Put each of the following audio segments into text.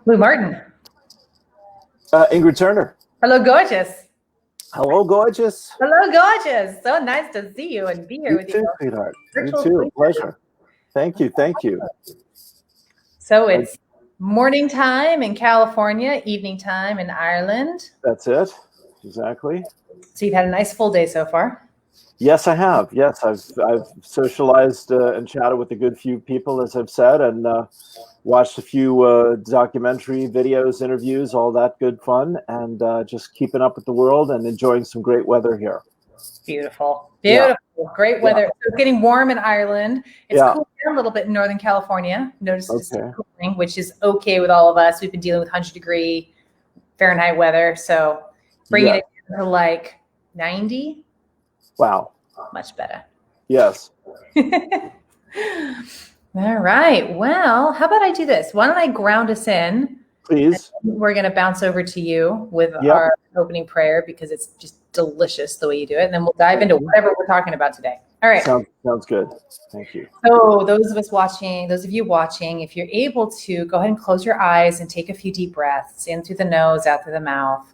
Lou Martin. Ingrid Turner. Hello, gorgeous. Hello, gorgeous. Hello, gorgeous. So nice to see you and be here with you. You too, sweetheart. You too. Pleasure. Thank you. Thank you. So it's morning time in California, evening time in Ireland. That's it. Exactly. So you've had a nice full day so far. Yes, I have. Yes, I've socialized and chatted with a good few people, as I've said, and watched a few documentary videos, interviews, all that good fun, and just keeping up with the world and enjoying some great weather here. Beautiful. Beautiful. Yeah. Great weather. Yeah. So it's getting warm in Ireland. It's cooling down a little bit in Northern California. Notice it's cooling, which is okay with all of us. We've been dealing with 100-degree Fahrenheit weather, so bringing it down to like 90. Wow. Much better. Yes. All right. Well, how about I do this? Why don't I ground us in? Please. We're going to bounce over to you with our opening prayer because it's just delicious the way you do it. And then we'll dive into whatever we're talking about today. All right. Sounds good. Thank you. So those of you watching, if you're able to, go ahead and close your eyes and take a few deep breaths in through the nose, out through the mouth.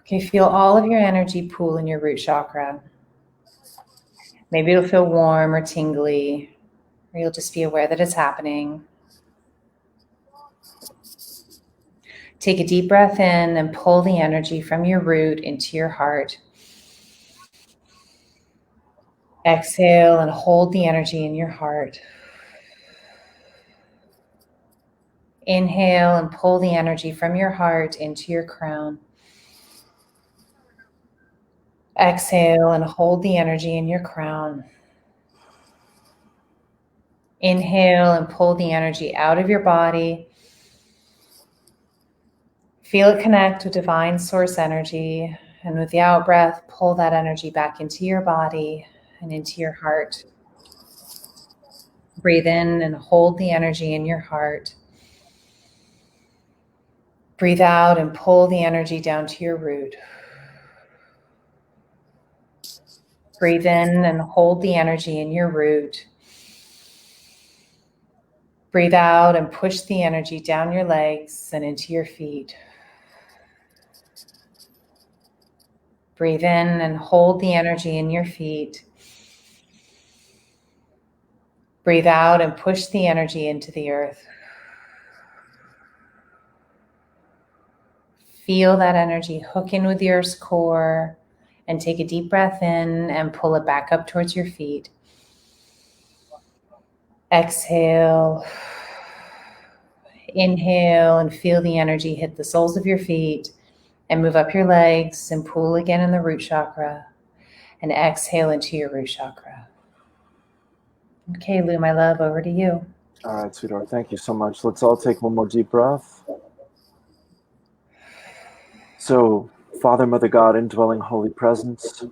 Okay, feel all of your energy pool in your root chakra. Maybe it'll feel warm or tingly, or you'll just be aware that it's happening. Take a deep breath in and pull the energy from your root into your heart. Exhale and hold the energy in your heart. Inhale and pull the energy from your heart into your crown. Exhale and hold the energy in your crown. Inhale and pull the energy out of your body. Feel it connect with divine source energy. And with the out breath, pull that energy back into your body and into your heart. Breathe in and hold the energy in your heart. Breathe out and pull the energy down to your root. Breathe in and hold the energy in your root. Breathe out and push the energy down your legs and into your feet. Breathe in and hold the energy in your feet. Breathe out and push the energy into the earth. Feel that energy hook in with the earth's core and take a deep breath in and pull it back up towards your feet. Exhale. Inhale and feel the energy hit the soles of your feet and move up your legs and pull again in the root chakra and exhale into your root chakra. Okay, Lou, my love, over to you. All right, sweetheart. Thank you so much. Let's all take one more deep breath. So, Father, Mother God, indwelling Holy Presence,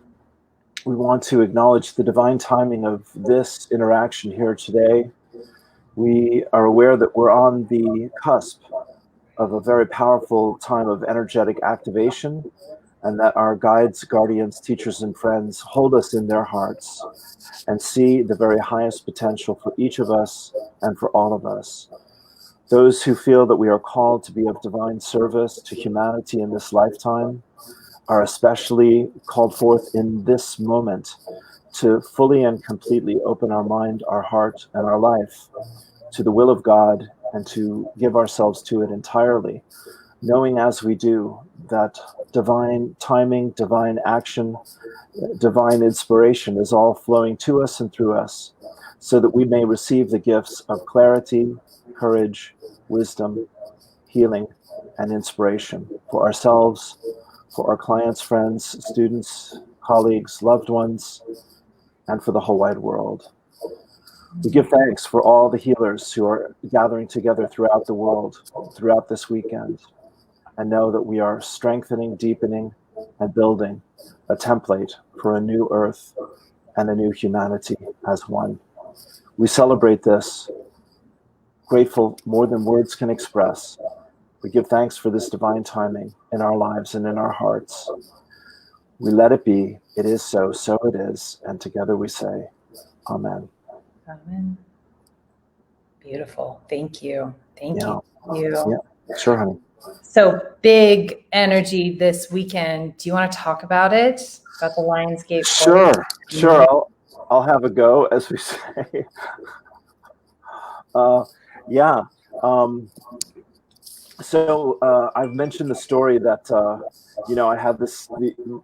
we want to acknowledge the divine timing of this interaction here today. We are aware that we're on the cusp of a very powerful time of energetic activation, and that our guides, guardians, teachers, and friends hold us in their hearts and see the very highest potential for each of us and for all of us. Those who feel that we are called to be of divine service to humanity in this lifetime are especially called forth in this moment to fully and completely open our mind, our heart, and our life to the will of God and to give ourselves to it entirely, knowing as we do that divine timing, divine action, divine inspiration is all flowing to us and through us so that we may receive the gifts of clarity, courage, wisdom, healing, and inspiration for ourselves, for our clients, friends, students, colleagues, loved ones, and for the whole wide world. We give thanks for all the healers who are gathering together throughout the world, throughout this weekend, and know that we are strengthening, deepening, and building a template for a new earth and a new humanity as one. We celebrate this grateful more than words can express. We give thanks for this divine timing in our lives and in our hearts. We let it be. It is so, so it is. And together we say, Amen. Amen. Beautiful. Thank you. Thank Yeah. you. Yeah, sure, honey. So big energy this weekend. Do you want to talk about it? About the Lionsgate? Sure. I'll have a go, as we say. Yeah. So I've mentioned the story that I had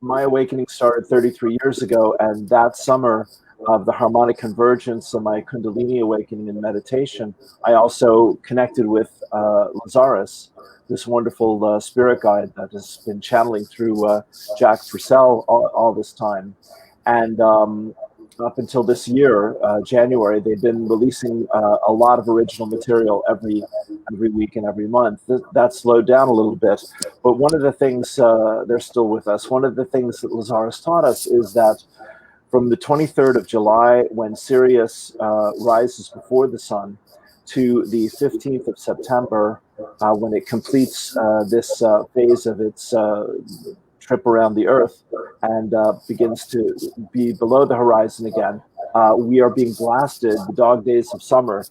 my awakening started 33 years ago, and that summer of the harmonic convergence of my Kundalini awakening in meditation, I also connected with Lazarus, this wonderful spirit guide that has been channeling through Jack Purcell all this time. And up until this year, January, they've been releasing a lot of original material every week and every month. That slowed down a little bit. But one of the things, they're still with us, one of the things that Lazarus taught us is that from the 23rd of July, when Sirius rises before the sun, to the 15th of September, when it completes this phase of its trip around the Earth and begins to be below the horizon again, we are being blasted, the dog days of summer,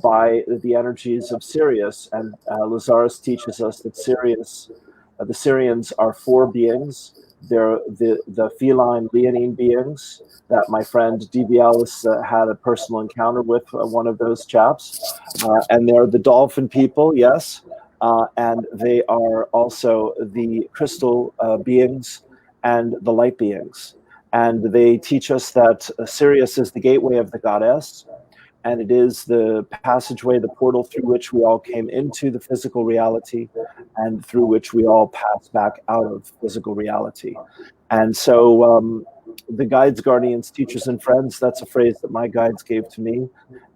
by the energies of Sirius. And Lazarus teaches us that the Sirians are four beings. They're the feline leonine beings that my friend D.B. Ellis had a personal encounter with, one of those chaps. And they're the dolphin people, yes. And they are also the crystal beings and the light beings. And they teach us that Sirius is the gateway of the goddess, and it is the passageway, the portal through which we all came into the physical reality and through which we all pass back out of physical reality. And so the guides, guardians, teachers, and friends, that's a phrase that my guides gave to me,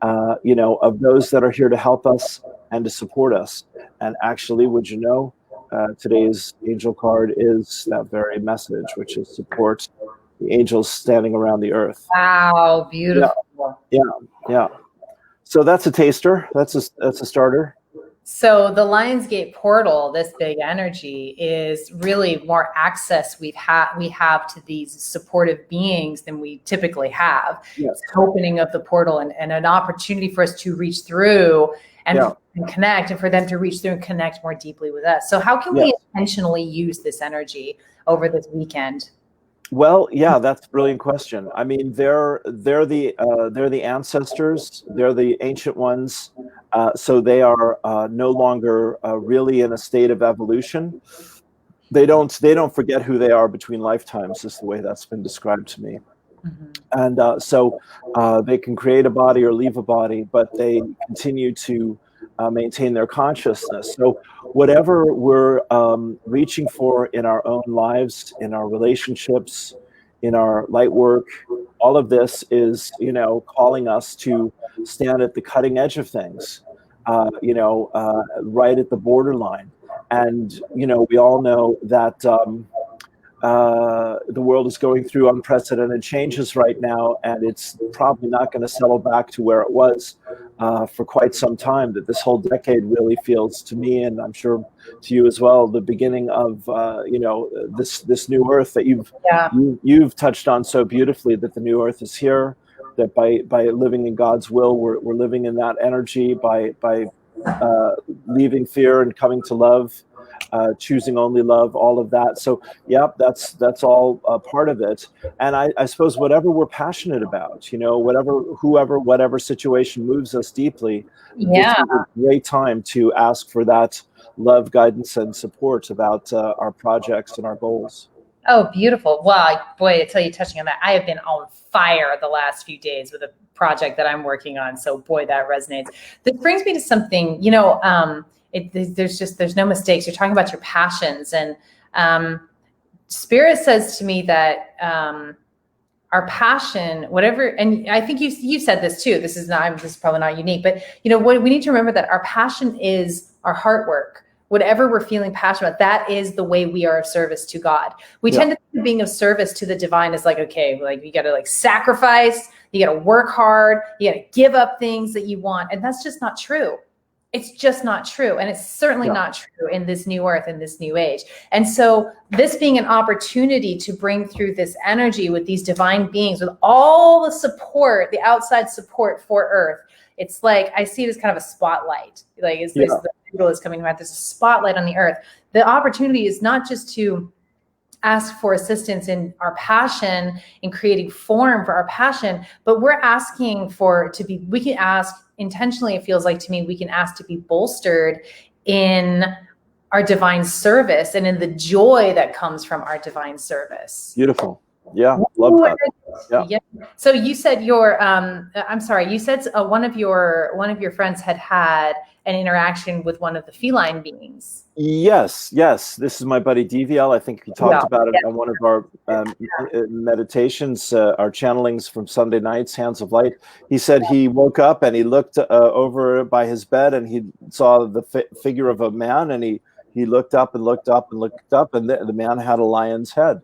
of those that are here to help us and to support us. And actually, would you know, today's angel card is that very message, which is support the angels standing around the earth. Wow, beautiful. Yeah. So that's a taster. That's a starter. So the Lionsgate portal, this big energy, is really more access we have to these supportive beings than we typically have. Yes. It's an opening of the portal and an opportunity for us to reach through and connect, and for them to reach through and connect more deeply with us. So how can we intentionally use this energy over this weekend? Well, yeah, that's a brilliant question. I mean, they're the ancestors. They're the ancient ones. So they are no longer really in a state of evolution. They don't forget who they are between lifetimes, is the way that's been described to me. Mm-hmm. And so they can create a body or leave a body, but they continue to maintain their consciousness. So whatever we're reaching for in our own lives, in our relationships, in our light work, all of this is, calling us to stand at the cutting edge of things, right at the borderline. And, we all know that the world is going through unprecedented changes right now, and it's probably not going to settle back to where it was for quite some time. That this whole decade really feels to me, and I'm sure to you as well, the beginning of this new earth that you've touched on so beautifully. That the new earth is here. That by living in God's will, we're living in that energy. By leaving fear and coming to love. Choosing only love, all of that. So, that's all part of it. And I suppose whatever we're passionate about, whatever situation moves us deeply, this is a great time to ask for that love, guidance, and support about our projects and our goals. Oh, beautiful. Wow, boy, I tell you, touching on that, I have been on fire the last few days with a project that I'm working on. So, boy, that resonates. This brings me to something, there's no mistakes. You're talking about your passions, and Spirit says to me that our passion, whatever, and I think you said this too. This is probably not unique, but what we need to remember, that our passion is our heart work. Whatever we're feeling passionate about, that is the way we are of service to God. We tend to think being of service to the divine is like, okay, like we got to sacrifice You got to work hard. You got to give up things that you want. And that's just not true. It's just not true. And it's certainly not true in this new earth, in this new age. And so this being an opportunity to bring through this energy with these divine beings, with all the support, the outside support for earth, it's like, I see it as kind of a spotlight. Like it's this, the needle is coming out, there's a spotlight on the earth. The opportunity is not just to ask for assistance in our passion, in creating form for our passion, but we're asking for to be, we can ask intentionally, it feels like to me, we can ask to be bolstered in our divine service and in the joy that comes from our divine service. Beautiful. Yeah, love that. Yeah. So you said I'm sorry, you said one of your friends had an interaction with one of the feline beings. Yes. This is my buddy DVL. I think he talked about it on one of our meditations, our channelings from Sunday nights, Hands of Light. He said he woke up and he looked over by his bed and he saw the figure of a man, and he looked up and looked up and looked up, and the man had a lion's head.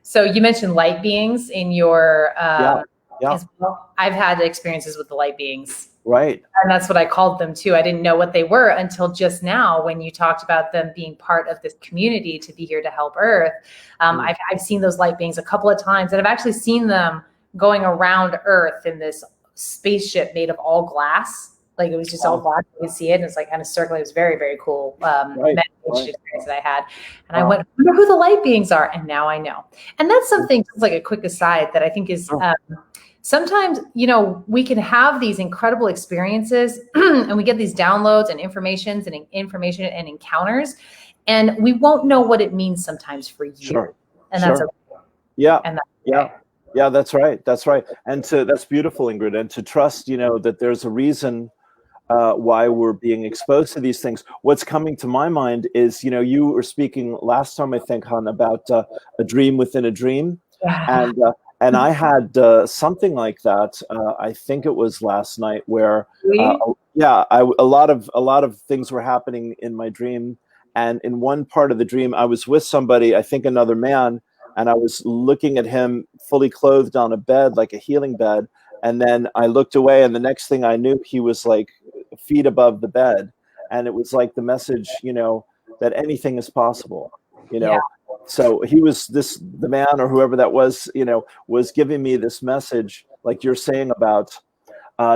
So you mentioned light beings in your as well. I've had experiences with the light beings. Right. And that's what I called them too. I didn't know what they were until just now when you talked about them being part of this community to be here to help Earth. I've seen those light beings a couple of times, and I've actually seen them going around Earth in this spaceship made of all glass. Like it was just all glass. You could see it, and it's like kind of circling. It was very, very cool meditation experience that I had. And I went, I wonder who the light beings are, and now I know. And that's something, just like a quick aside, that I think is sometimes, we can have these incredible experiences and we get these downloads and information and encounters, and we won't know what it means sometimes for you. And that's okay. Yeah. And that's okay. Yeah, that's right. That's right. And that's beautiful, Ingrid. And to trust, that there's a reason why we're being exposed to these things. What's coming to my mind is, you were speaking last time, I think, Han, about a dream within a dream. Yeah. And I had something like that. I think it was last night, where a lot of things were happening in my dream. And in one part of the dream, I was with somebody, I think another man, and I was looking at him fully clothed on a bed, like a healing bed. And then I looked away, and the next thing I knew, he was like feet above the bed. And it was like the message, that anything is possible, Yeah. So he was the man or whoever that was, was giving me this message, like you're saying about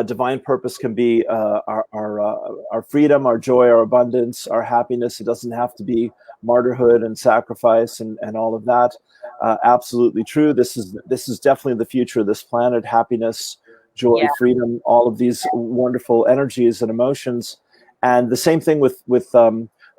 divine purpose can be our freedom, our joy, our abundance, our happiness. It doesn't have to be martyrhood and sacrifice and all of that. Absolutely true. This is definitely the future of this planet. Happiness, joy, freedom, all of these wonderful energies and emotions. And the same thing with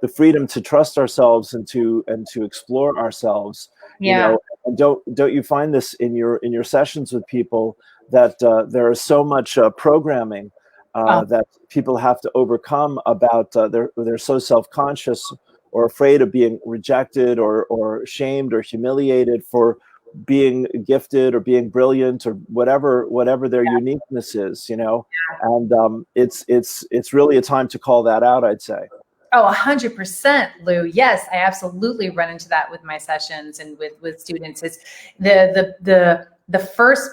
the freedom to trust ourselves and to explore ourselves. And don't you find this in your sessions with people, that there is so much programming that people have to overcome about they're so self-conscious or afraid of being rejected or shamed or humiliated for being gifted or being brilliant or whatever their uniqueness is, and it's really a time to call that out, I'd say. Oh, 100%, Lou. Yes, I absolutely run into that with my sessions and with students. It's the first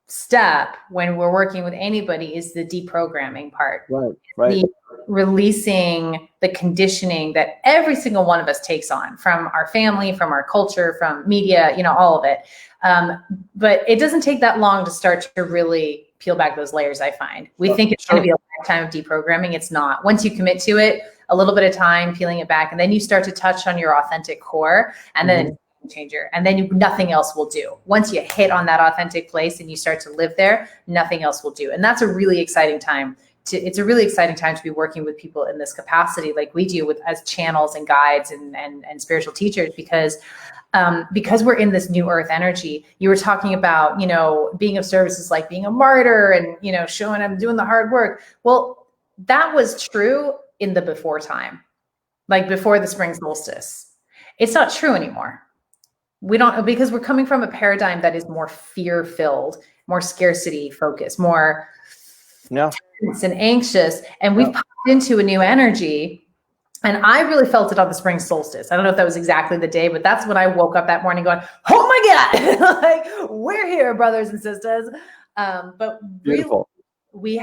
step when we're working with anybody is the deprogramming part. Right. The releasing the conditioning that every single one of us takes on from our family, from our culture, from media, all of it. But it doesn't take that long to start to really peel back those layers, I find. We think it's going to be a lifetime of deprogramming. It's not. Once you commit to it, a little bit of time peeling it back, and then you start to touch on your authentic core, and then it's a changer, and then nothing else will do. Once you hit on that authentic place and you start to live there, nothing else will do. And that's a really exciting time. It's a really exciting time to be working with people in this capacity, like we do as channels and guides and spiritual teachers, because we're in this new earth energy. You were talking about, being of service is like being a martyr and, showing I'm doing the hard work. Well, that was true in the before time, like before the spring solstice. It's not true anymore. Because we're coming from a paradigm that is more fear-filled, more scarcity focused, more tense and anxious. And we've popped into a new energy. And I really felt it on the spring solstice. I don't know if that was exactly the day, but that's when I woke up that morning going, oh my God, like, we're here, brothers and sisters. But Beautiful. really,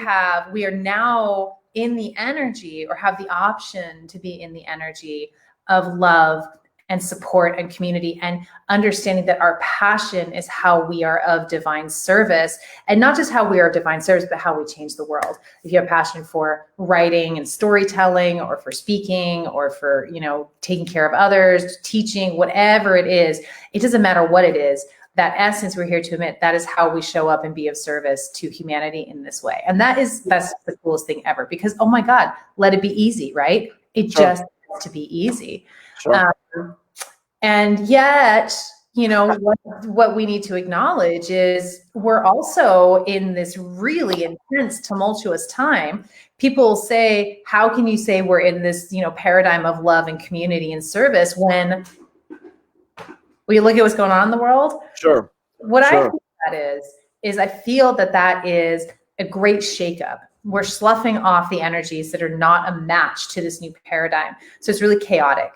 we are now in the energy, or have the option to be in the energy of love and support and community, and understanding that our passion is how we are of divine service, and not just how we are of divine service, but how we change the world. If you have passion for writing and storytelling, or for speaking, or for, taking care of others, teaching, whatever it is, it doesn't matter what it is. That essence, we're here to admit, that is how we show up and be of service to humanity in this way. And that's the coolest thing ever, because, oh my God, let it be easy, right? It just has to be easy. Sure. And yet, what we need to acknowledge is we're also in this really intense, tumultuous time. People say, how can you say we're in this, paradigm of love and community and service when we look at what's going on in the world? Sure. What I think that is I feel that is a great shakeup. We're sloughing off the energies that are not a match to this new paradigm. So it's really chaotic.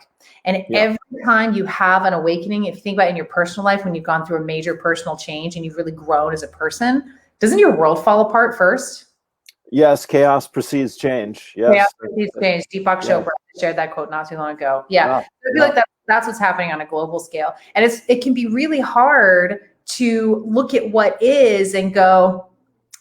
And every time you have an awakening, if you think about it in your personal life, when you've gone through a major personal change and you've really grown as a person, doesn't your world fall apart first? Yes, chaos precedes change. Yes. Chaos precedes change. Deepak Chopra shared that quote not too long ago. Yeah. I feel like that's what's happening on a global scale. And it can be really hard to look at what is and go,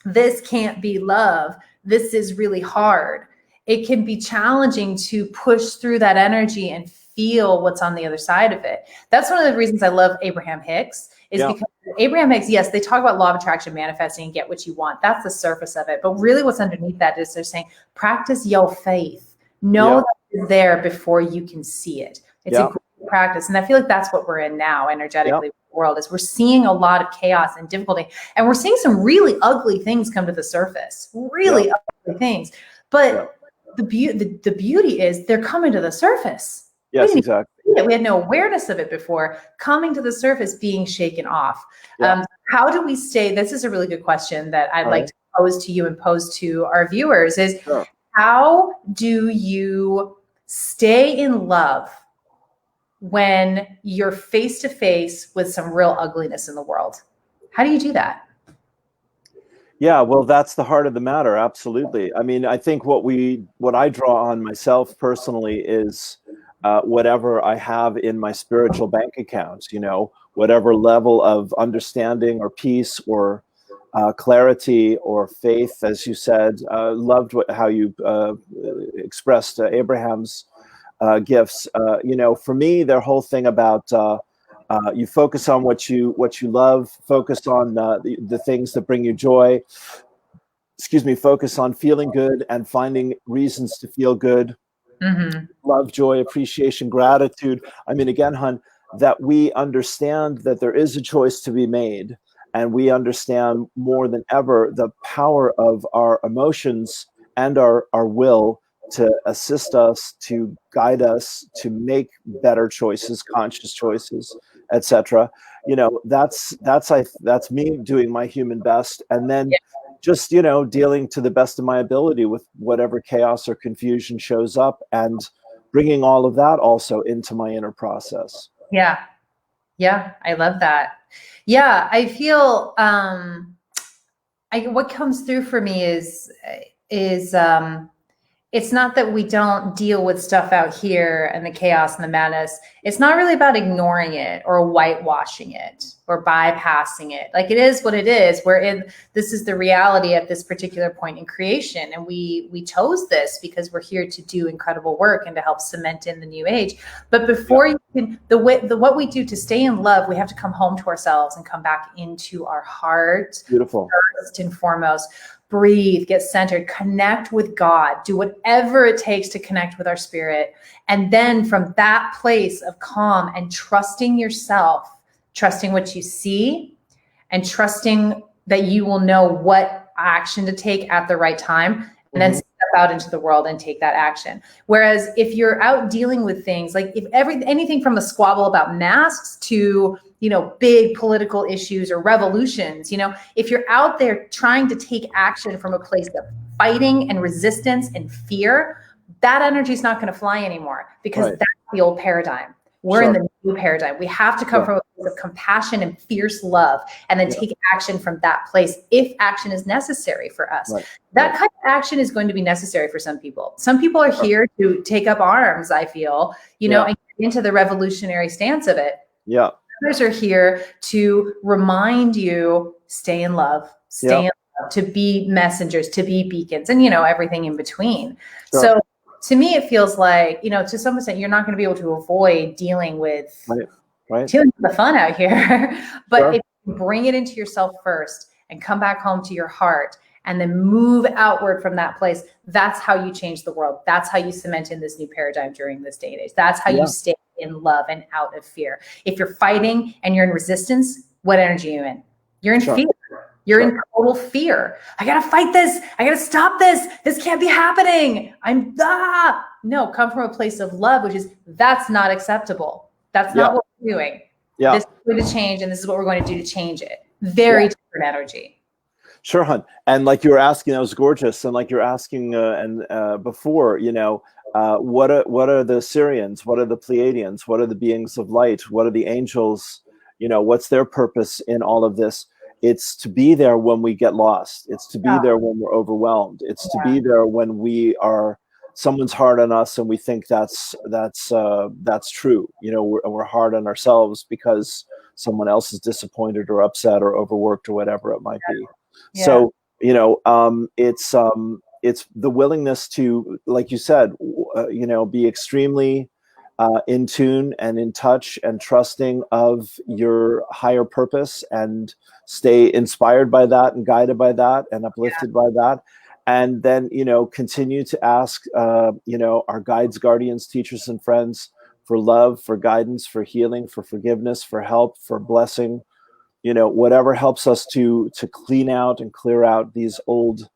this can't be love. This is really hard. It can be challenging to push through that energy and feel what's on the other side of it. That's one of the reasons I love Abraham Hicks, is because Abraham Hicks, yes, they talk about law of attraction, manifesting, and get what you want. That's the surface of it. But really what's underneath that is they're saying, practice your faith. Know that it's there before you can see it. It's a great practice. And I feel like that's what we're in now energetically with the world, is we're seeing a lot of chaos and difficulty. And we're seeing some really ugly things come to the surface, really ugly things. But the beauty is they're coming to the surface. Yes, exactly. We had no awareness of it before, coming to the surface, being shaken off. How do we stay? This is a really good question that I'd like to pose to you and pose to our viewers is, how do you stay in love when you're face to face with some real ugliness in the world? How do you do that? Yeah, well, that's the heart of the matter. Absolutely. I mean, I think what I draw on myself personally is whatever I have in my spiritual bank accounts, whatever level of understanding or peace or clarity or faith, as you said. Loved how you expressed Abraham's gifts. For me, their whole thing about you focus on what you love, focus on the things that bring you joy. Focus on feeling good and finding reasons to feel good. Love, joy, appreciation, gratitude. I mean, again, hon, that we understand that there is a choice to be made, and we understand more than ever the power of our emotions and our will to assist us, to guide us, to make better choices, conscious choices, etc. That's me doing my human best, and then just dealing to the best of my ability with whatever chaos or confusion shows up, and bringing all of that also into my inner process. Yeah, I love that. Yeah, I feel what comes through for me is it's not that we don't deal with stuff out here and the chaos and the madness. It's not really about ignoring it or whitewashing it or bypassing it. Like, it is what it is. This is the reality at this particular point in creation. And we chose this because we're here to do incredible work and to help cement in the new age. But before you can, what we do to stay in love, we have to come home to ourselves and come back into our heart. Beautiful. First and foremost. Breathe, get centered, connect with God, do whatever it takes to connect with our spirit. And then from that place of calm and trusting yourself, trusting what you see, and trusting that you will know what action to take at the right time, and then step out into the world and take that action. Whereas if you're out dealing with things, like anything from a squabble about masks to big political issues or revolutions, if you're out there trying to take action from a place of fighting and resistance and fear, that energy is not going to fly anymore, because that's the old paradigm. We're in the new paradigm. We have to come from a place of compassion and fierce love, and then take action from that place if action is necessary for us. That kind of action is going to be necessary for some people. Some people are here to take up arms, I feel, and get into the revolutionary stance of it. Yeah. Others are here to remind you, stay in love, stay in love, to be messengers, to be beacons, and, everything in between. So to me, it feels like, to some extent, you're not going to be able to avoid dealing with the fun out here. But if you bring it into yourself first and come back home to your heart and then move outward from that place, that's how you change the world. That's how you cement in this new paradigm during this day and age. That's how you stay in love and out of fear. If you're fighting and you're in resistance, what energy are you in? You're in fear. You're in total fear. I got to fight this. I got to stop this. This can't be happening. No, come from a place of love, which is that's not acceptable. That's not what we're doing. This is going to change, and this is what we're going to do to change it. Very different energy. Sure, hon. And like you were asking, that was gorgeous. And like you're asking before, what are the Syrians? What are the Pleiadians? What are the beings of light? What are the angels? What's their purpose in all of this? It's to be there when we get lost. It's to be there when we're overwhelmed. It's to be there when someone's hard on us and we think that's true. We're hard on ourselves because someone else is disappointed or upset or overworked or whatever it might be. Yeah. So, it's the willingness to, like you said, be extremely in tune and in touch and trusting of your higher purpose, and stay inspired by that and guided by that and uplifted by that. And then, continue to ask, our guides, guardians, teachers, and friends for love, for guidance, for healing, for forgiveness, for help, for blessing, whatever helps us to clean out and clear out these old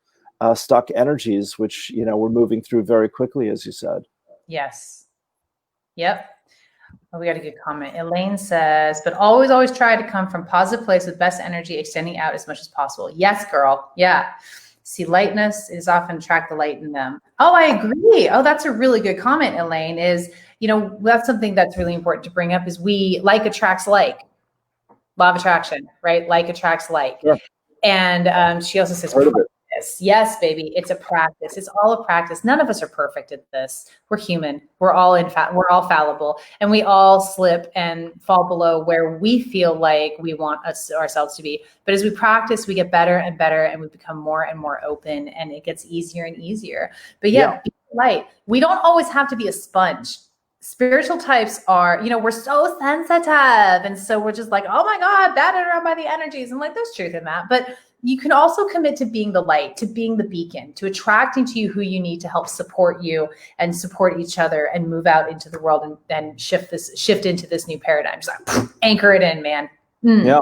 stuck energies, which, we're moving through very quickly, as you said. Yes. Yep. Oh, we got a good comment. Elaine says, but always try to come from positive place with best energy, extending out as much as possible. Yes, girl. Yeah. See, lightness is often attract the light in them. Oh, I agree. Oh, that's a really good comment, Elaine. Is, that's something that's really important to bring up, is like attracts like. Law of attraction, right? Like attracts like. Yeah. And she also says, yes, baby, it's a practice. It's all a practice. None of us are perfect at this. We're human. We're all we're all fallible, and we all slip and fall below where we feel like we want ourselves to be. But as we practice, we get better and better, and we become more and more open, and it gets easier and easier. But be light. We don't always have to be a sponge. Spiritual types are, we're so sensitive. And so we're just like, oh my God, battered around by the energies. And like, there's truth in that. But you can also commit to being the light, to being the beacon, to attracting to you who you need to help support you and support each other and move out into the world and shift into this new paradigm. Just like, anchor it in, man. Yeah.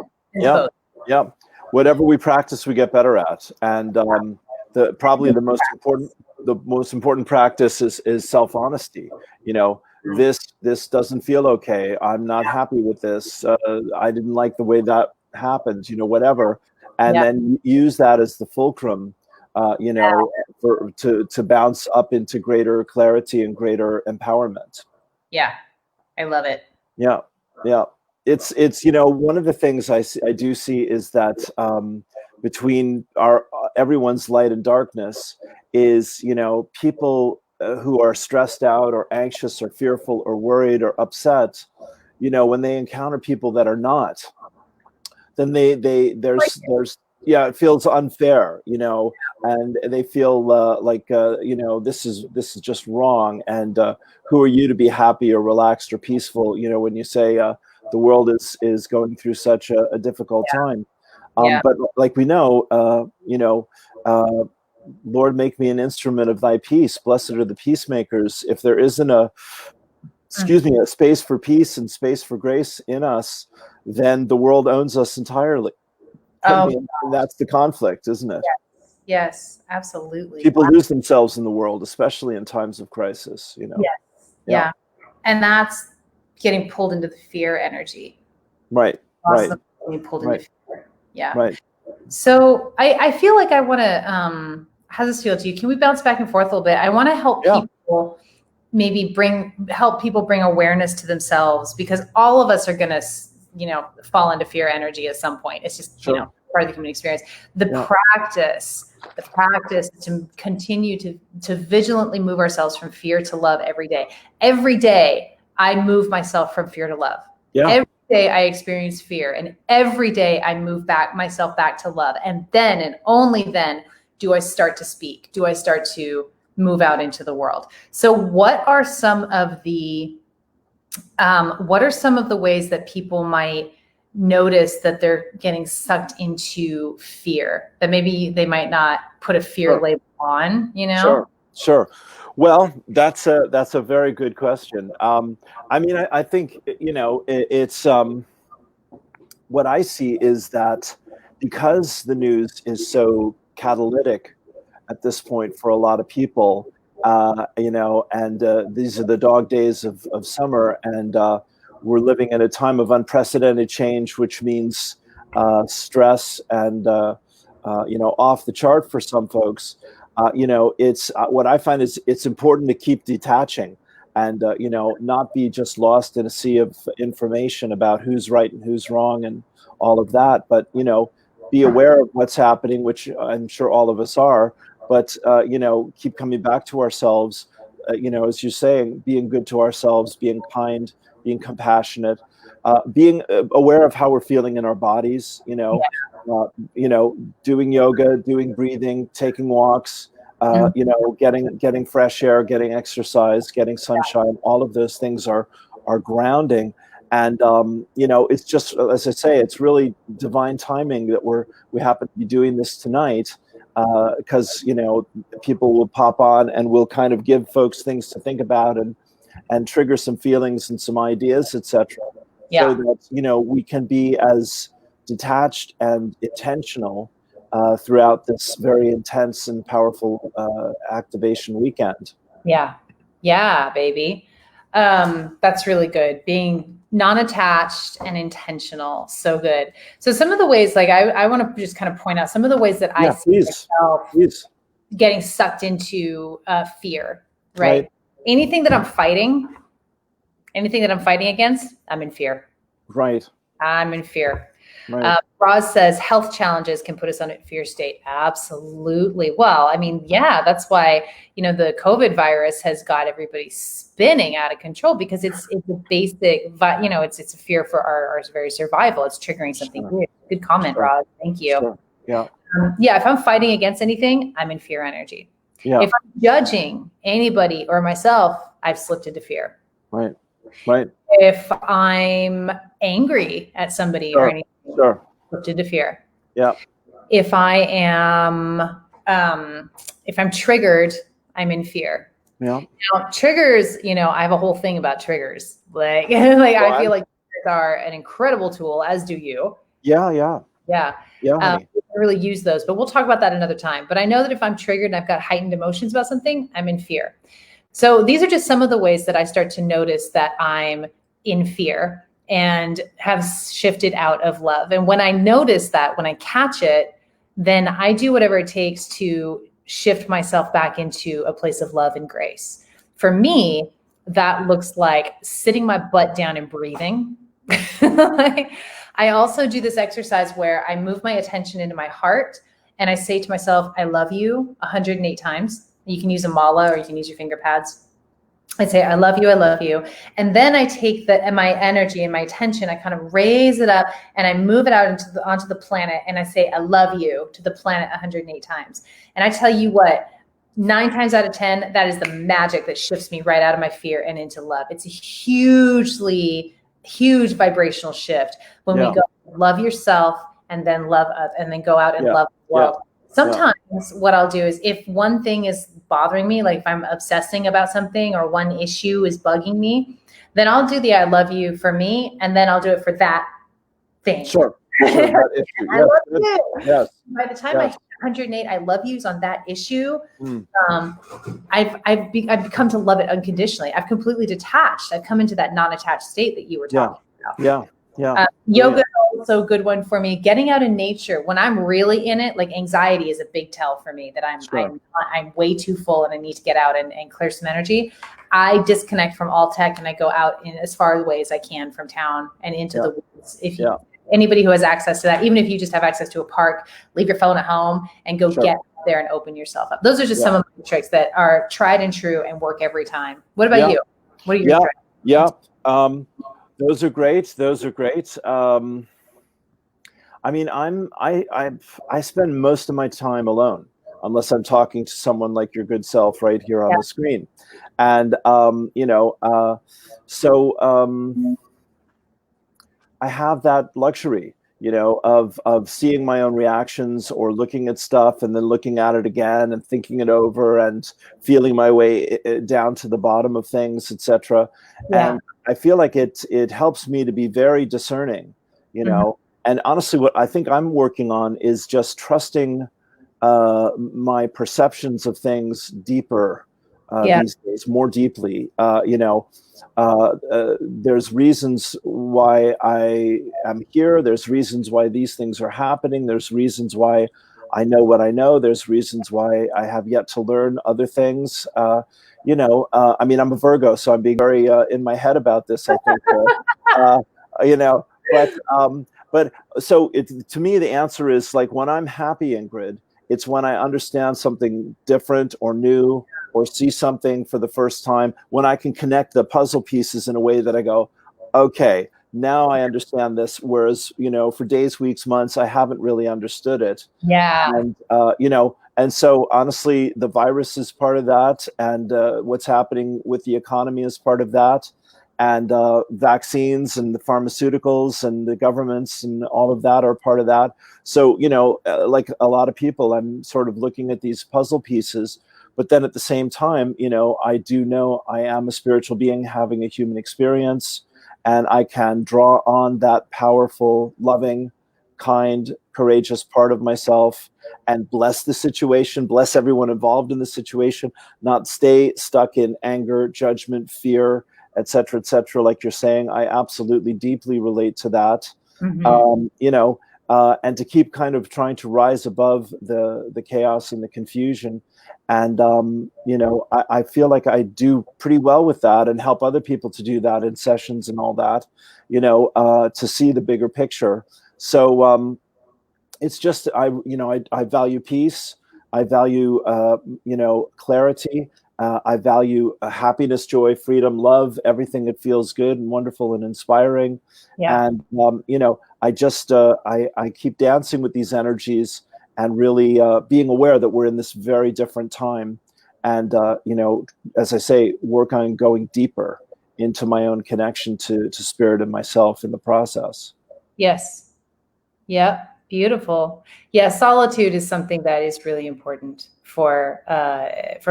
Whatever we practice, we get better at. And probably the most important practice is self-honesty. This doesn't feel okay. I'm not happy with this. I didn't like the way that happened, whatever. And then use that as the fulcrum, to bounce up into greater clarity and greater empowerment. Yeah. I love it. Yeah. It's one of the things I do see is that between everyone's light and darkness is, people who are stressed out or anxious or fearful or worried or upset, when they encounter people that are not, then it feels unfair, and they feel like this is just wrong, and who are you to be happy or relaxed or peaceful, when you say the world is going through such a difficult time. But like we know, Lord, make me an instrument of thy peace. Blessed are the peacemakers. If there isn't a space for peace and space for grace in us, then the world owns us entirely. And that's the conflict, isn't it? Yes, absolutely. People lose themselves in the world, especially in times of crisis, Yeah. And that's getting pulled into the fear energy. Right. Getting pulled into fear. Yeah. Right. So I feel like I want to, how does this feel to you? Can we bounce back and forth a little bit? I want to help people maybe help people bring awareness to themselves, because all of us are going to, fall into fear energy at some point. It's just, part of the human experience. The practice to continue to vigilantly move ourselves from fear to love every day. Every day I move myself from fear to love. Yeah. Every day I experience fear, and every day I move myself back to love. And then, and only then, do I start to speak? Do I start to move out into the world? So what are some of the ways that people might notice that they're getting sucked into fear, that maybe they might not put a fear label on, Sure. Well, that's a very good question. I think, it's what I see is that because the news is so catalytic at this point for a lot of people, and these are the dog days of summer, and we're living in a time of unprecedented change, which means stress and off the chart for some folks. It's what I find is it's important to keep detaching and not be just lost in a sea of information about who's right and who's wrong and all of that, but be aware of what's happening, which I'm sure all of us are, but keep coming back to ourselves, as you're saying, being good to ourselves, being kind, being compassionate, being aware of how we're feeling in our bodies, doing yoga, doing breathing, taking walks, getting fresh air, getting exercise, getting sunshine. All of those things are grounding. And, it's just, as I say, it's really divine timing that we happen to be doing this tonight, because, people will pop on and we'll kind of give folks things to think about and trigger some feelings and some ideas, etc. So that, we can be as detached and intentional throughout this very intense and powerful activation weekend. Yeah, baby. That's really good. Being non-attached and intentional. So good. So some of the ways, like I want to just kind of point out some of the ways that I see myself getting sucked into fear, right? Anything that I'm fighting against, I'm in fear. Right. I'm in fear. Right. Roz says health challenges can put us on a fear state. Absolutely. Well, I mean, yeah, that's why, the COVID virus has got everybody spinning out of control, because it's a basic, it's a fear for our very survival. It's triggering something weird. Good comment, Roz. Thank you. Sure. Yeah. If I'm fighting against anything, I'm in fear energy. Yeah. If I'm judging anybody or myself, I've slipped into fear. Right. If I'm angry at somebody or anything, slipped into fear. Yeah. If I am, if I'm triggered, I'm in fear. Yeah. Now, triggers, I have a whole thing about triggers. I feel like triggers are an incredible tool, as do you. Yeah. I really use those, but we'll talk about that another time. But I know that if I'm triggered and I've got heightened emotions about something, I'm in fear. So these are just some of the ways that I start to notice that I'm in fear and have shifted out of love. And when I notice that, when I catch it, then I do whatever it takes to shift myself back into a place of love and grace. For me, that looks like sitting my butt down and breathing. I also do this exercise where I move my attention into my heart and I say to myself, I love you 108 times. You can use a mala or you can use your finger pads. I say, I love you, I love you. And then I take my energy and my attention, I kind of raise it up and I move it out onto the planet. And I say, I love you to the planet 108 times. And I tell you what, 9 times out of 10, that is the magic that shifts me right out of my fear and into love. It's a huge vibrational shift when we go love yourself and then love and then go out and love the world. Sometimes what I'll do is if one thing is bothering me, like if I'm obsessing about something or one issue is bugging me, then I'll do the I love you for me, and then I'll do it for that thing. Sure. I love you. Yes. By the time I hit 108 I love yous on that issue, I've become to love it unconditionally. I've completely detached. I've come into that non-attached state that you were talking about. Yoga also a good one for me. Getting out in nature when I'm really in it, like anxiety is a big tell for me that I'm way too full and I need to get out and clear some energy. I disconnect from all tech and I go out in as far away as I can from town and into the woods. If you, anybody who has access to that, even if you just have access to a park, leave your phone at home and go get there and open yourself up. Those are just some of the tricks that are tried and true and work every time. What about you? What are your tricks? Those are great. Those are great. I mean, I spend most of my time alone, unless I'm talking to someone like your good self right here on the screen. And, I have that luxury, of seeing my own reactions or looking at stuff and then looking at it again and thinking it over and feeling my way down to the bottom of things, etc. And I feel like it helps me to be very discerning, And honestly, what I think I'm working on is just trusting my perceptions of things deeper these days, more deeply. There's reasons why I am here. There's reasons why these things are happening. There's reasons why I know what I know. There's reasons why I have yet to learn other things. I mean, I'm a Virgo, so I'm being very in my head about this, I think, but so to me, the answer is like when I'm happy, Ingrid, it's when I understand something different or new or see something for the first time, when I can connect the puzzle pieces in a way that I go, okay, now I understand this. Whereas, for days, weeks, months, I haven't really understood it. And, and so honestly, the virus is part of that. And what's happening with the economy is part of that. And vaccines and the pharmaceuticals and the governments and all of that are part of that. So, like a lot of people, I'm sort of looking at these puzzle pieces. But then at the same time, I do know I am a spiritual being having a human experience. And I can draw on that powerful, loving, kind, courageous part of myself and bless the situation, bless everyone involved in the situation, not stay stuck in anger, judgment, fear, et cetera, like you're saying. I absolutely deeply relate to that. And to keep kind of trying to rise above the chaos and the confusion. And, I feel like I do pretty well with that and help other people to do that in sessions and all that, to see the bigger picture. So it's just, I value peace. I value, clarity. I value happiness, joy, freedom, love, everything that feels good and wonderful and inspiring. And, I just, I keep dancing with these energies and really being aware that we're in this very different time. And, as I say, work on going deeper into my own connection to spirit and myself in the process. Yes. Yeah. Beautiful. Yeah. Solitude is something that is really important for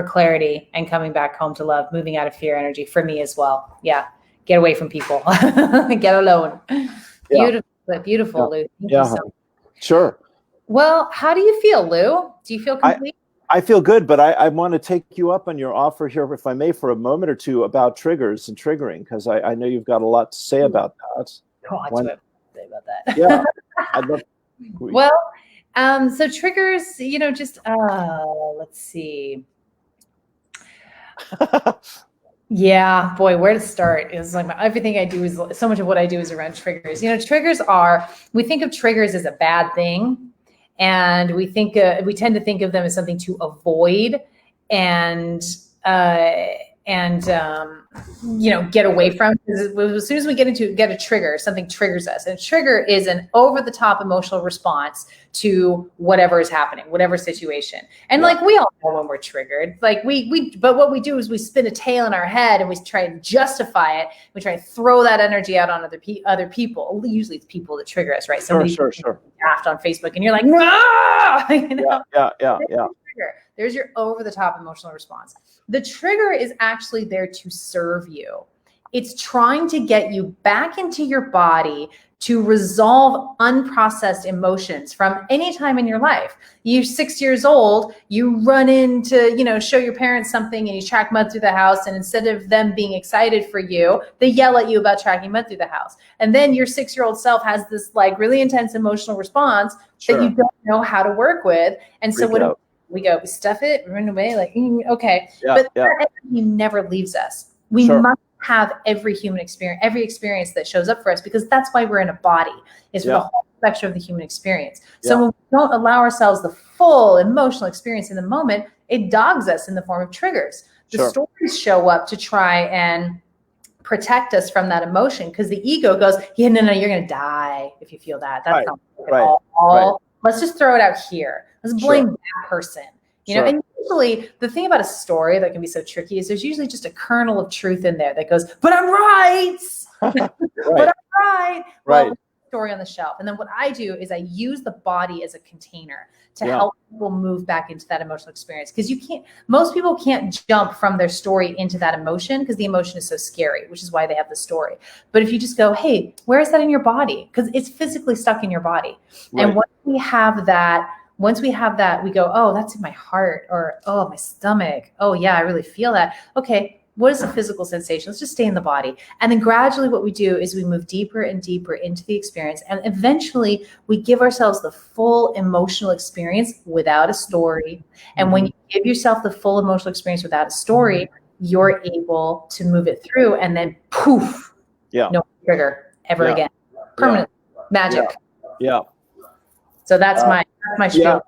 clarity and coming back home to love, moving out of fear energy for me as well. Yeah. Get away from people, get alone. Beautiful, Lou. Thank you so much. Sure. Well, how do you feel, Lou? Do you feel complete? I feel good, but I want to take you up on your offer here, if I may, for a moment or two about triggers and triggering, because I know you've got a lot to say about that. Oh, I do have to say about that. Yeah. I'd love. Well, so triggers, just let's see. Yeah, boy, where to start? It's like everything I do is so much of what I do is around triggers. Triggers we think of triggers as a bad thing, and we tend to think of them as something to avoid and get away from. As soon as we get a trigger, something triggers us. And a trigger is an over-the-top emotional response to whatever is happening, whatever situation. And like we all know when we're triggered, like but what we do is we spin a tale in our head and we try to justify it. We try to throw that energy out on other people. Usually it's people that trigger us, right? Somebody sure. daft on Facebook and you're like, no! Yeah. There's your over-the-top emotional response. The trigger is actually there to serve you. It's trying to get you back into your body to resolve unprocessed emotions from any time in your life. You're 6 years old, you run in to, show your parents something and you track mud through the house. And instead of them being excited for you, they yell at you about tracking mud through the house. And then your 6-year-old self has this like really intense emotional response that you don't know how to work with. And so we stuff it, run away, like, okay. But that energy never leaves us. We must have every experience that shows up for us, because that's why we're in a body, is for the whole spectrum of the human experience. So when we don't allow ourselves the full emotional experience in the moment, it dogs us in the form of triggers. The stories show up to try and protect us from that emotion, because the ego goes, yeah, no, you're going to die if you feel that. That's not all. Let's just throw it out here. Let's blame that person. You know, and usually the thing about a story that can be so tricky is there's usually just a kernel of truth in there that goes, but I'm right. But I'm right. Well, story on the shelf. And then what I do is I use the body as a container to help people move back into that emotional experience. Because most people can't jump from their story into that emotion, because the emotion is so scary, which is why they have the story. But if you just go, hey, where is that in your body? Because it's physically stuck in your body. And once we have that, we go, oh, that's in my heart, or, oh, my stomach. Oh yeah, I really feel that. Okay. What is the physical sensation? Let's just stay in the body. And then gradually what we do is we move deeper and deeper into the experience. And eventually we give ourselves the full emotional experience without a story. And when you give yourself the full emotional experience without a story, you're able to move it through, and then poof, no trigger ever again. Permanent magic. So that's my spiel.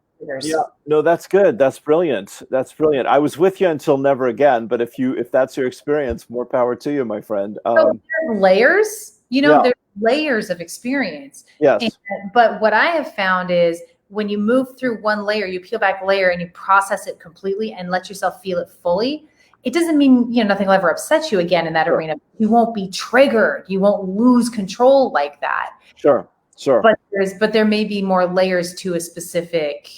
No, that's good. That's brilliant. That's brilliant. I was with you until never again, but if that's your experience, more power to you, my friend. So there's layers, there's layers of experience. Yes. But what I have found is when you move through one layer, you peel back a layer and you process it completely and let yourself feel it fully. It doesn't mean, nothing will ever upset you again in that arena. You won't be triggered. You won't lose control like that. Sure. But there may be more layers to a specific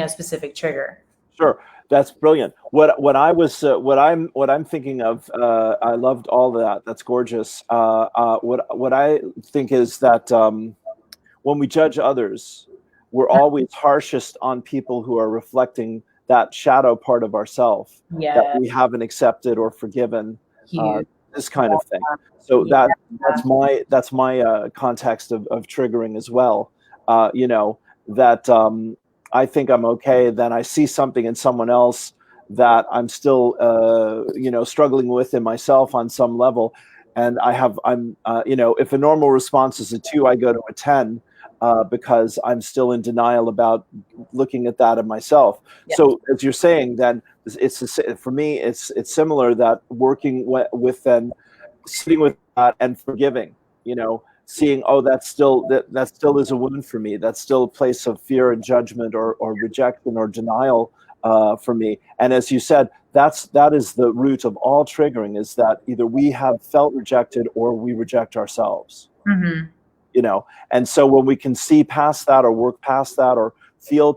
specific trigger. Sure. That's brilliant. What I'm thinking of, I loved all that. That's gorgeous. What I think is that when we judge others, we're always harshest on people who are reflecting that shadow part of ourself that we haven't accepted or forgiven. This kind of thing. So that's my context of triggering as well. That I think I'm okay, then I see something in someone else that I'm still struggling with in myself on some level, and if a normal response is a 2, I go to a 10 because I'm still in denial about looking at that in myself. So as you're saying, then for me it's similar, that working with then sitting with that and forgiving, seeing, oh, that still is a wound for me. That's still a place of fear and judgment or rejection or denial for me. And as you said, that is the root of all triggering, is that either we have felt rejected or we reject ourselves. And so when we can see past that or work past that or feel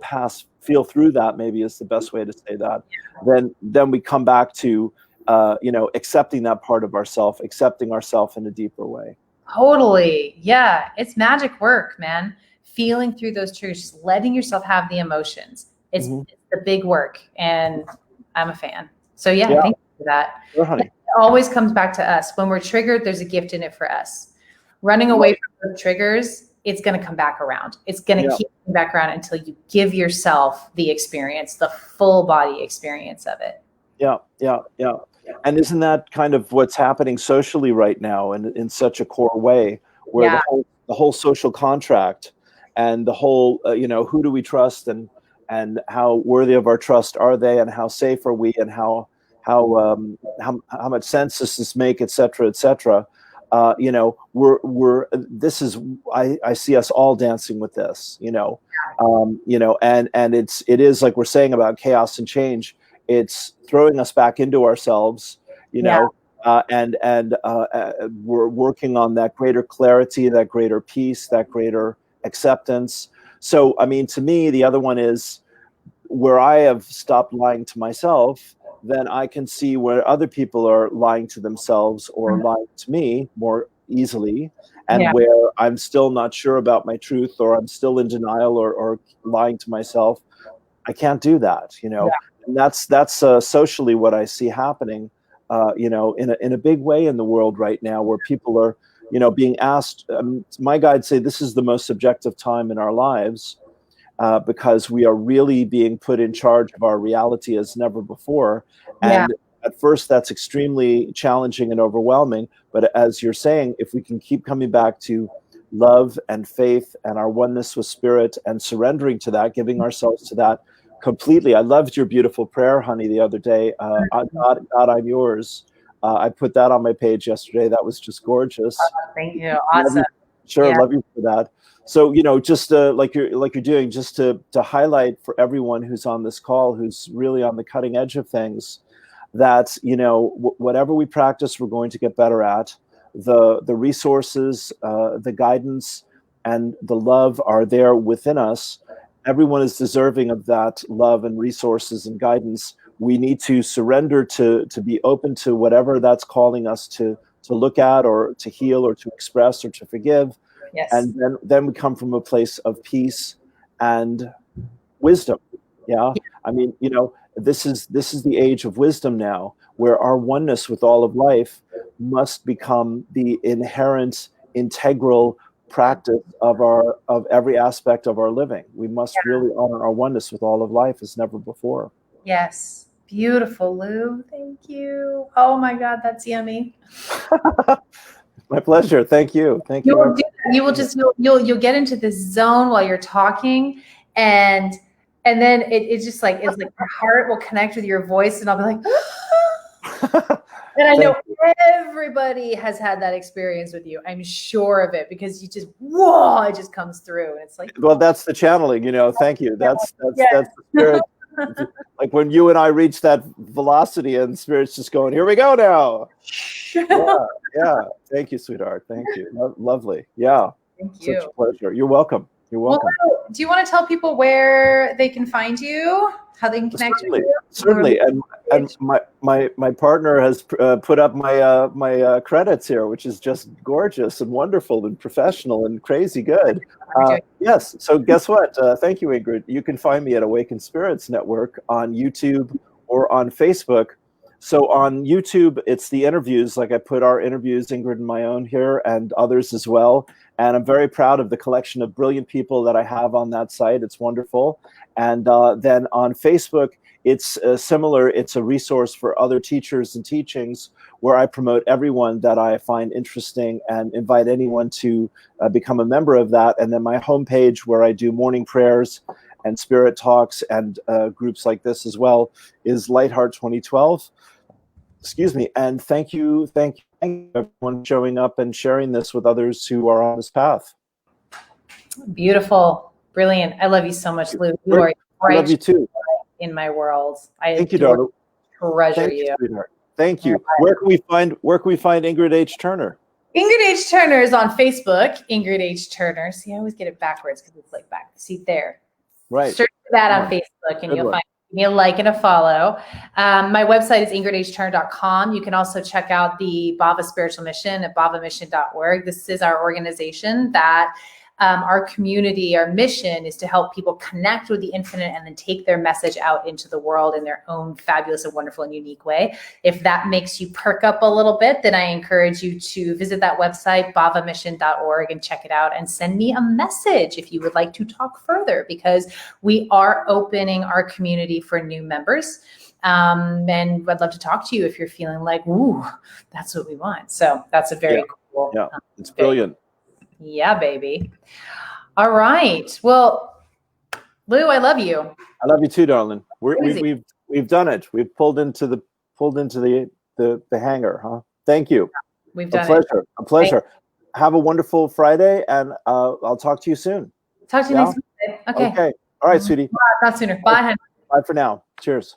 through that, maybe is the best way to say that, then we come back to accepting that part of ourself, accepting ourself in a deeper way. Totally. Yeah. It's magic work, man. Feeling through those triggers, just letting yourself have the emotions. It's the big work, and I'm a fan. So thank you for that. Sure, honey. It always comes back to us. When we're triggered, there's a gift in it for us. Running away from those triggers, it's going to come back around. It's going to keep coming back around until you give yourself the experience, the full body experience of it. Yeah. And isn't that kind of what's happening socially right now, in such a core way, where the whole social contract and the whole, who do we trust, and how worthy of our trust are they, and how safe are we, and how much sense does this make, et cetera, et cetera. I see us all dancing with this, and it is like we're saying about chaos and change. It's throwing us back into ourselves, and we're working on that greater clarity, that greater peace, that greater acceptance. So, I mean, to me, the other one is where I have stopped lying to myself, then I can see where other people are lying to themselves or lying to me more easily, and where I'm still not sure about my truth, or I'm still in denial or lying to myself. I can't do that, And that's socially what I see happening, in a big way in the world right now, where people are, being asked. My guides say this is the most subjective time in our lives, because we are really being put in charge of our reality as never before, and at first that's extremely challenging and overwhelming. But as you're saying, if we can keep coming back to love and faith and our oneness with spirit and surrendering to that, giving ourselves to that completely. I loved your beautiful prayer, honey, the other day. God, I'm yours. I put that on my page yesterday. That was just gorgeous. Thank you. Awesome. Sure, love you for that. So, just like you're doing, just to highlight for everyone who's on this call, who's really on the cutting edge of things, that whatever we practice, we're going to get better at. The resources, the guidance, and the love are there within us. Everyone is deserving of that love and resources and guidance. We need to surrender to be open to whatever that's calling us to look at, or to heal, or to express, or to forgive. Yes. And then we come from a place of peace and wisdom. Yeah. I mean, this is the age of wisdom now, where our oneness with all of life must become the inherent, integral practice of every aspect of our living. We must really honor our oneness with all of life as never before. Yes. Beautiful, Lou. Thank you. Oh my God, that's yummy. My pleasure. Thank you. Thank you. You'll get into this zone while you're talking, and then it's just like, it's like your heart will connect with your voice, and I'll be like, and I know everybody has had that experience with you. I'm sure of it, because you just, whoa, it just comes through, and it's like, well, that's the channeling, Thank you. That's the spirit. Like when you and I reach that velocity, and spirit's just going, here we go now. Yeah. Thank you, sweetheart. Thank you. Lovely. Yeah. Thank you. Such a pleasure. You're welcome. You're welcome. Well, do you want to tell people where they can find you, how they can connect with you? Certainly. And my partner has put up my credits here, which is just gorgeous and wonderful and professional and crazy good. Yes. So guess what? Thank you, Ingrid. You can find me at Awakened Spirits Network on YouTube or on Facebook. So on YouTube, it's the interviews. Like I put our interviews, Ingrid and my own here, and others as well. And I'm very proud of the collection of brilliant people that I have on that site. It's wonderful. And then on Facebook, it's similar. It's a resource for other teachers and teachings, where I promote everyone that I find interesting and invite anyone to become a member of that. And then my homepage, where I do morning prayers and spirit talks and groups like this as well, is Lightheart 2012. Excuse me. And thank you everyone showing up and sharing this with others who are on this path. Beautiful. Brilliant. I love you so much, Lou. I love you too. In my world. Thank you, darling. Treasure you. Sweetheart. Thank you. Where can we find Ingrid H. Turner? Ingrid H. Turner is on Facebook. Ingrid H. Turner. See, I always get it backwards because it's like back. See there. Right. Search for that on Facebook, and you'll find me a like and a follow. My website is ingridhturner.com. You can also check out the Bava Spiritual Mission at bavamission.org. This is our organization that our community, our mission is to help people connect with the infinite and then take their message out into the world in their own fabulous and wonderful and unique way. If that makes you perk up a little bit, then I encourage you to visit that website, bavamission.org, and check it out, and send me a message if you would like to talk further, because we are opening our community for new members. And I'd love to talk to you if you're feeling like, ooh, that's what we want. So that's a very cool. Yeah, it's brilliant. Yeah, baby. All right. Well, Lou, I love you. I love you too, darling. We've done it. We've pulled into the hangar, huh? Thank you. We've done it. A pleasure. Have a wonderful Friday, and I'll talk to you soon. Talk to you next week. Okay. All right, sweetie. Not sooner. Bye, honey. Bye for now. Cheers.